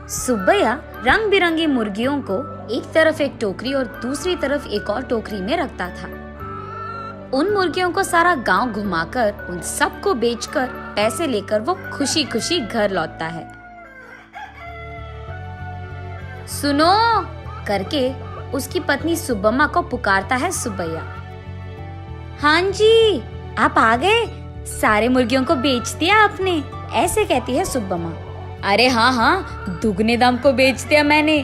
सुब्बैया रंग बिरंगी मुर्गियों को एक तरफ एक टोकरी और दूसरी तरफ एक और टोकरी में रखता था। उन मुर्गियों को सारा गांव घुमाकर उन सबको बेचकर पैसे लेकर वो खुशी खुशी घर लौटता है। सुनो करके उसकी पत्नी सुब्बम्मा को पुकारता है सुब्बैया। हाँ जी, आप आ गए, सारे मुर्गियों को बेच दिया आपने, ऐसे कहती है सुब्बम्मा। अरे हाँ हाँ, दुगने दाम को बेच दिया मैंने,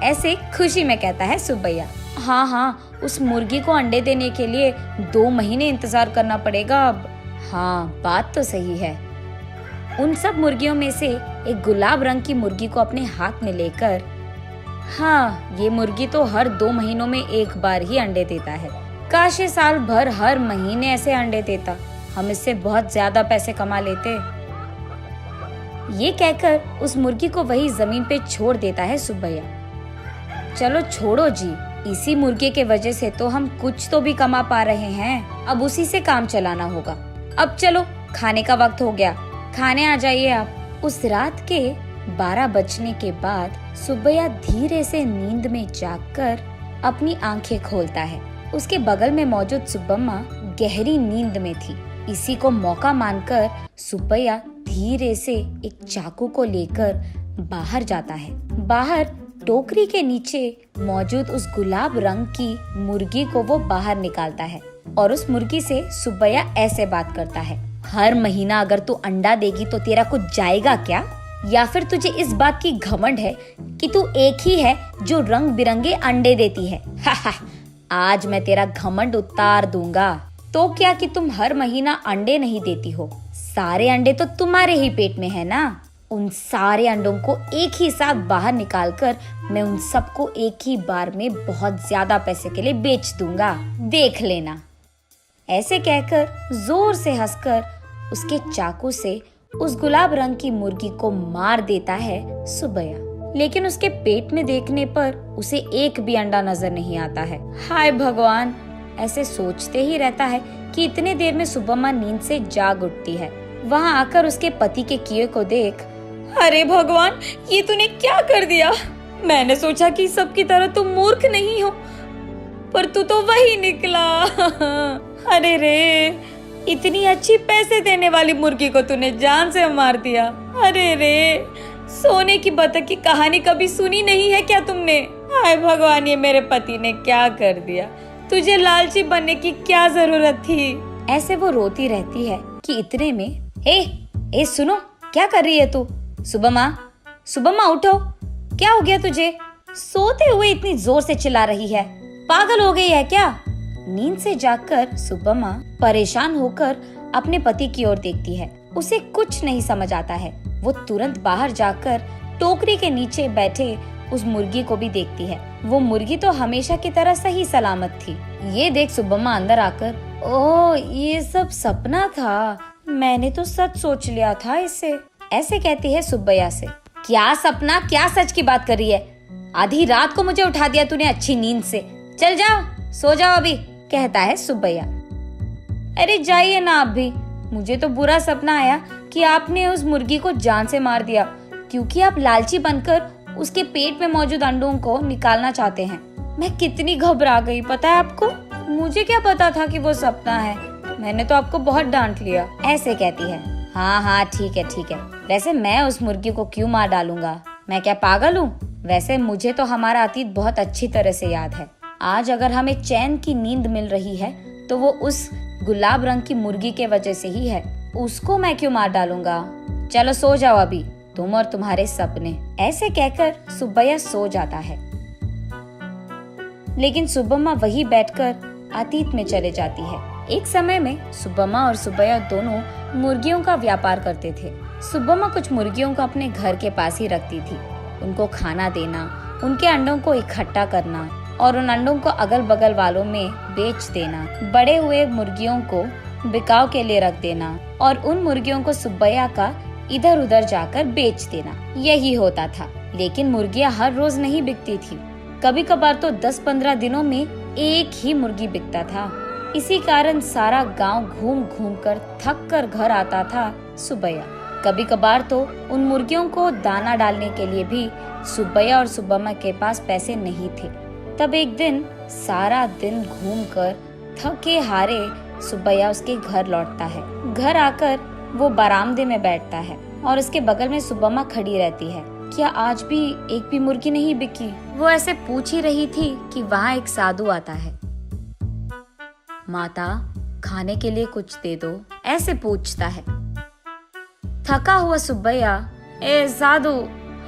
ऐसे खुशी में कहता है सुब्बैया। हाँ हाँ, उस मुर्गी को अंडे देने के लिए 2 महीने इंतजार करना पड़ेगा अब। हाँ, बात तो सही है। उन सब मुर्गियों में से एक गुलाब रंग की मुर्गी को अपने हाथ में लेकर, हाँ, ये मुर्गी तो हर 2 महीनों में एक बार ही अंडे देता है। काश ये साल भर हर महीने ऐसे अंडे देता, हम इससे बहुत ज्यादा पैसे कमा लेते। ये कहकर उस मुर्गी को वही जमीन पे छोड़ देता है सुब्बैया। चलो छोड़ो जी, इसी मुर्गे के वजह से तो हम कुछ तो भी कमा पा रहे हैं, अब उसी से काम चलाना होगा। अब चलो, खाने का वक्त हो गया, खाने आ जाइए आप। उस रात के 12 बजने के बाद सुब्बैया धीरे से नींद में जागकर अपनी आंखें खोलता है। उसके बगल में मौजूद सुब्बम्मा गहरी नींद में थी। इसी को मौका मानकर सुब्बैया धीरे से एक चाकू को लेकर बाहर जाता है। बाहर टोकरी के नीचे मौजूद उस गुलाब रंग की मुर्गी को वो बाहर निकालता है और उस मुर्गी से सुब्बैया ऐसे बात करता है। हर महीना अगर तू अंडा देगी तो तेरा कुछ जाएगा क्या? या फिर तुझे इस बात की घमंड है कि तू एक ही है जो रंग बिरंगे अंडे देती है? आज मैं तेरा घमंड उतार दूंगा। तो क्या कि तुम हर महीना अंडे नहीं देती हो, सारे अंडे तो तुम्हारे ही पेट में है ना। उन सारे अंडों को एक ही साथ बाहर निकालकर मैं उन सबको एक ही बार में बहुत ज्यादा पैसे के लिए बेच दूंगा, देख लेना। ऐसे कहकर जोर से हंसकर उसके चाकू से उस गुलाब रंग की मुर्गी को मार देता है सुब्बैया। लेकिन उसके पेट में देखने पर उसे एक भी अंडा नजर नहीं आता है। हाय भगवान, ऐसे सोचते ही रहता है कि इतने देर में सुब्बम्मा नींद से जाग उठती है। वहाँ आकर उसके पति के किए को देख, अरे भगवान, ये तूने क्या कर दिया? मैंने सोचा कि सबकी तरह तुम मूर्ख नहीं हो, पर तू तो वही निकला। अरे रे, इतनी अच्छी पैसे देने वाली मुर्गी को तूने जान से मार दिया। अरे रे, सोने की बतख की कहानी कभी सुनी नहीं है क्या तुमने? हाय भगवान, ये मेरे पति ने क्या कर दिया? तुझे लालची बनने की क्या जरूरत थी? ऐसे वो रोती रहती है कि इतने में ए सुनो, क्या कर रही है तू? सुब्बम्मा, सुब्बम्मा उठो, क्या हो गया तुझे? सोते हुए इतनी जोर से चिल्ला रही है, पागल हो गई है क्या? नींद से जागकर सुब्बम्मा परेशान होकर अपने पति की ओर देखती है। उसे कुछ नहीं समझ आता है। वो तुरंत बाहर जाकर टोकरी के नीचे बैठे उस मुर्गी को भी देखती है। वो मुर्गी तो हमेशा की तरह सही सलामत थी। ये देख सुब्बम्मा अंदर आकर, ओह, ये सब सपना था, मैंने तो सच सोच लिया था इसे, ऐसे कहती है सुब्बैया से। क्या सपना, क्या सच की बात कर रही है? आधी रात को मुझे उठा दिया तूने अच्छी नींद से। चल जाओ, सो जाओ अभी, कहता है सुब्बैया। अरे जाइए ना आप भी, मुझे तो बुरा सपना आया कि आपने उस मुर्गी को जान से मार दिया, क्योंकि आप लालची बनकर उसके पेट में मौजूद अंडों को निकालना चाहते हैं। मैं कितनी घबरा गई पता है आपको? मुझे क्या पता था कि वो सपना है, मैंने तो आपको बहुत डांट लिया, ऐसे कहती है। हाँ हाँ, ठीक है ठीक है, वैसे मैं उस मुर्गी को क्यों मार डालूंगा, मैं क्या पागल हूँ? वैसे मुझे तो हमारा अतीत बहुत अच्छी तरह से याद है। आज अगर हमें चैन की नींद मिल रही है तो वो उस गुलाब रंग की मुर्गी के वजह से ही है, उसको मैं क्यों मार डालूंगा? चलो सो जाओ अभी, तुम और तुम्हारे सपने। ऐसे कहकर सुब्बैया सो जाता है। लेकिन सुब्बम्मा वही बैठकर अतीत में चले जाती है। एक समय में सुब्बम्मा और सुब्बैया दोनों मुर्गियों का व्यापार करते थे। सुब्बम्मा कुछ मुर्गियों को अपने घर के पास ही रखती थी। उनको खाना देना, उनके अंडों को इकट्ठा करना और उन अंडों को अगल बगल वालों में बेच देना, बड़े हुए मुर्गियों को बिकाव के लिए रख देना और उन मुर्गियों को सुब्बैया का इधर उधर जाकर बेच देना, यही होता था। लेकिन मुर्गियां हर रोज नहीं बिकती थी, कभी कभार तो 10-15 दिनों में एक ही मुर्गी बिकता था। इसी कारण सारा गांव घूम घूम कर थक कर घर आता था सुब्बैया। कभी कभार तो उन मुर्गियों को दाना डालने के लिए भी सुब्बैया और सुब्बम्मा के पास पैसे नहीं थे। तब एक दिन सारा दिन घूमकर थके हारे सुब्बैया उसके घर लौटता है। घर आकर वो बरामदे में बैठता है और उसके बगल में सुब्बम्मा खड़ी रहती है। क्या आज भी एक भी मुर्गी नहीं बिकी? वो ऐसे पूछ ही रही थी कि वहाँ एक साधु आता है। माता, खाने के लिए कुछ दे दो, ऐसे पूछता है। थका हुआ सुब्बैया, ए साधु,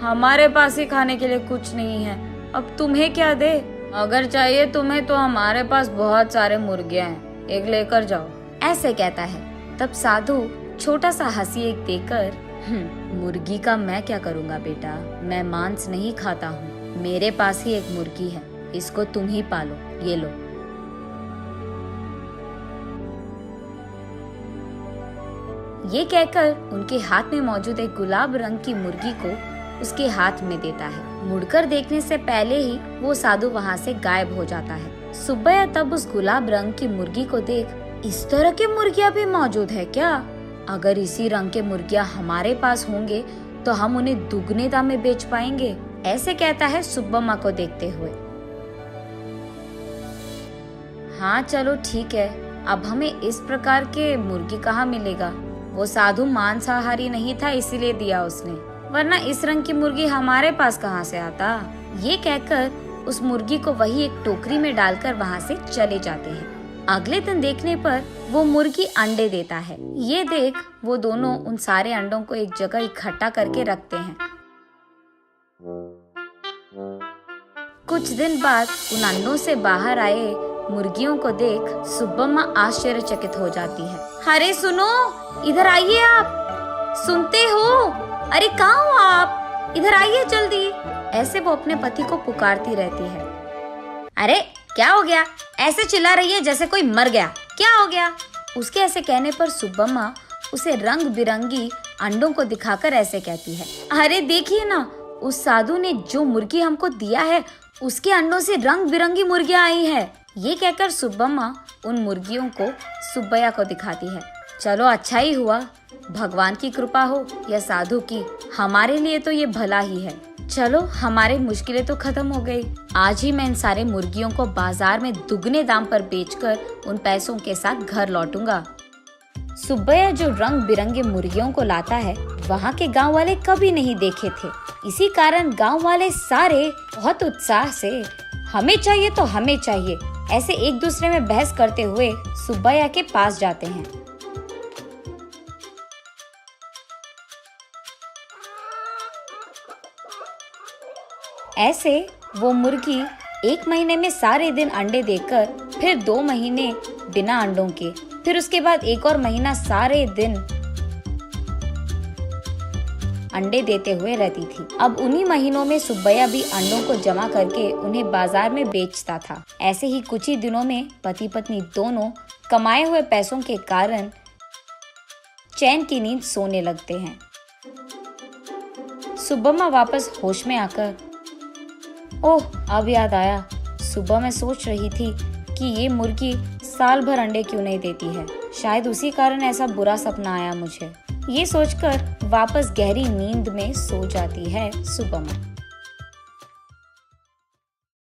हमारे पास ही खाने के लिए कुछ नहीं है, अब तुम्हें क्या दे? अगर चाहिए तुम्हें तो हमारे पास बहुत सारे मुर्गियां हैं, एक लेकर जाओ, ऐसे कहता है। तब साधु छोटा सा हंसी एक देकर, मुर्गी का मैं क्या करूँगा बेटा, मैं मांस नहीं खाता हूँ, मेरे पास ही एक मुर्गी है, इसको तुम ही पालो, ये लो। ये कहकर उनके हाथ में मौजूद एक गुलाब रंग की मुर्गी को उसके हाथ में देता है। मुड़कर देखने से पहले ही वो साधु वहाँ से गायब हो जाता है। सुब्बैया तब उस गुलाब रंग की मुर्गी को देख, इस तरह की मुर्गियाँ भी मौजूद है क्या? अगर इसी रंग के मुर्गियाँ हमारे पास होंगे तो हम उन्हें दुगने दाम में बेच पाएंगे, ऐसे कहता है सुब्बम्मा को देखते हुए। हाँ चलो ठीक है, अब हमें इस प्रकार के मुर्गी कहाँ मिलेगा? वो साधु मांसाहारी नहीं था इसीलिए दिया उसने, वरना इस रंग की मुर्गी हमारे पास कहाँ से आता? ये कहकर उस मुर्गी को वही एक टोकरी में डालकर वहाँ से चले जाते हैं। अगले दिन देखने पर वो मुर्गी अंडे देता है। ये देख वो दोनों उन सारे अंडों को एक जगह इकट्ठा करके रखते हैं। कुछ दिन बाद उन अंडों से बाहर आए मुर्गियों को देख सुब्बम्मा आश्चर्यचकित हो जाती है। अरे सुनो, इधर आइए आप, सुनते हो? अरे कहाँ हो आप? इधर आइए जल्दी। ऐसे वो अपने पति को पुकारती रहती है। अरे क्या हो गया? ऐसे चिल्ला रही है जैसे कोई मर गया, क्या हो गया? उसके ऐसे कहने पर सुब्बम्मा उसे रंग बिरंगी अंडों को दिखाकर ऐसे कहती है, अरे देखिए ना, उस साधु ने जो मुर्गी हमको दिया है उसके अंडों से रंग बिरंगी मुर्गियाँ आई है। ये कहकर सुब्बम्मा उन मुर्गियों को सुब्बैया को दिखाती है। चलो अच्छा ही हुआ, भगवान की कृपा हो या साधु की, हमारे लिए तो ये भला ही है। चलो हमारी मुश्किलें तो खत्म हो गई। आज ही मैं इन सारे मुर्गियों को बाजार में दुगने दाम पर बेचकर उन पैसों के साथ घर लौटूंगा। सुब्बैया जो रंग बिरंगे मुर्गियों को लाता है वहाँ के गांव वाले कभी नहीं देखे थे। इसी कारण गांव वाले सारे बहुत उत्साह से हमें चाहिए तो हमें चाहिए ऐसे एक दूसरे में बहस करते हुए सुब्बैया के पास जाते हैं। ऐसे वो मुर्गी 1 महीने में सारे दिन अंडे देकर, फिर 2 महीने बिना अंडों के, फिर उसके बाद 1 और महीना सारे दिन अंडे देते हुए रहती थी। अब उन्हीं महीनों में सुब्बैया भी अंडों को जमा करके उन्हें बाजार में बेचता था। ऐसे ही कुछ ही दिनों में पति पत्नी दोनों कमाए हुए पैसों के कारण चैन की नींद सोने लगते हैं। सुब्बम्मा वापस होश में आकर, ओह अब याद आया, सुबह मैं सोच रही थी कि ये मुर्गी साल भर अंडे क्यों नहीं देती है, शायद उसी कारण ऐसा बुरा सपना आया मुझे। ये सोचकर वापस गहरी नींद में सो जाती है सुब्बम्मा।